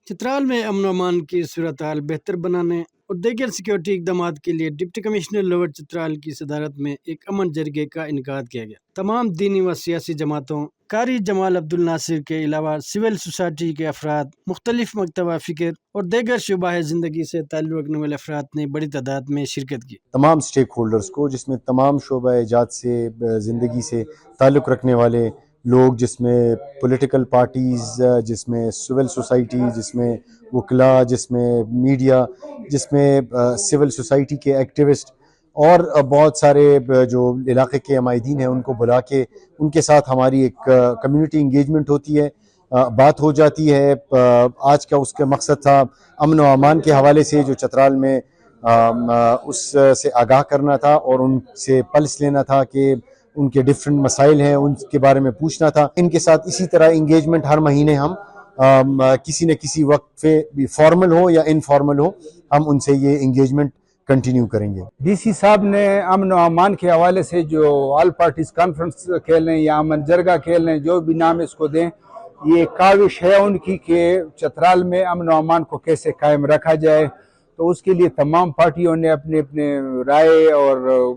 چترال میں امن و امان کی صورتحال بہتر بنانے اور دیگر سیکیورٹی اقدامات کے لیے ڈپٹی کمشنر لوور چترال کی صدارت میں ایک امن جرگے کا انعقاد کیا گیا۔ تمام دینی و سیاسی جماعتوں، قاری جمال عبد الناصر کے علاوہ سول سوسائٹی کے افراد، مختلف مکتبہ فکر اور دیگر شعبہ زندگی سے تعلق رکھنے والے افراد نے بڑی تعداد میں شرکت کی۔ تمام سٹیک ہولڈرز کو، جس میں تمام شعبہ ایجاد سے، زندگی سے تعلق رکھنے والے لوگ، جس میں پولیٹیکل پارٹیز، جس میں سول سوسائٹی، جس میں وکلاء، جس میں میڈیا، جس میں سول سوسائٹی کے ایکٹیوسٹ اور بہت سارے جو علاقے کے عمائدین ہیں، ان کو بلا کے ان کے ساتھ ہماری ایک کمیونٹی انگیجمنٹ ہوتی ہے، بات ہو جاتی ہے۔ آج کا اس کا مقصد تھا امن و امان کے حوالے سے جو چترال میں اس سے آگاہ کرنا تھا اور ان سے پلس لینا تھا کہ ان کے ڈفرینٹ مسائل ہیں، ان کے بارے میں پوچھنا تھا۔ ان کے ساتھ اسی طرح انگیجمنٹ ہر مہینے ہم کسی نہ کسی وقت پہ بھی فارمل ہو یا انفارمل ہو، ہم ان سے یہ انگیجمنٹ کنٹینیو کریں گے۔ ڈی سی صاحب نے امن و امان کے حوالے سے جو آل پارٹیز کانفرنس کھیل لیں یا امن جرگہ کھیل لیں، جو بھی نام اس کو دیں، یہ کاوش ہے ان کی کہ چترال میں امن و امان کو کیسے قائم رکھا جائے۔ تو اس کے لیے تمام پارٹیوں نے اپنے اپنے رائے اور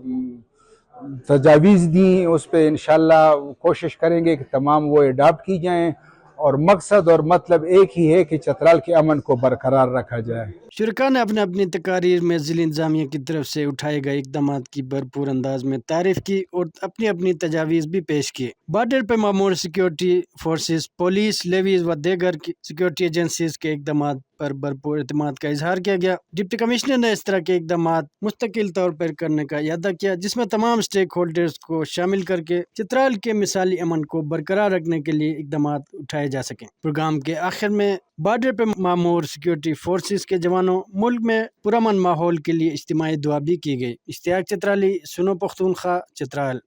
تجاویز دیں، اس پہ انشاءاللہ کوشش کریں گے کہ تمام وہ اڈاپٹ کی جائیں، اور مقصد اور مطلب ایک ہی ہے کہ چترال کے امن کو برقرار رکھا جائے۔ شرکاء نے اپنے اپنی تقاریر میں ضلع انتظامیہ کی طرف سے اٹھائے گئے اقدامات کی بھرپور انداز میں تعریف کی اور اپنی اپنی تجاویز بھی پیش کیے۔ بارڈر پہ معمور سیکیورٹی فورسز، پولیس، لیویز و دیگر سیکیورٹی ایجنسیز کے اقدامات پر بھرپور اعتماد کا اظہار کیا گیا۔ ڈپٹی کمشنر نے اس طرح کے اقدامات مستقل طور پر کرنے کا اعادہ کیا، جس میں تمام سٹیک ہولڈرز کو شامل کر کے چترال کے مثالی امن کو برقرار رکھنے کے لیے اقدامات اٹھائے جا سکیں۔ پروگرام کے آخر میں بارڈر پہ معمور سیکیورٹی فورسز کے جوانوں ملک میں پرامن ماحول کے لیے اجتماعی دعا بھی کی گئی۔ اشتیاق چترالی، سنو پختونخوا، چترال۔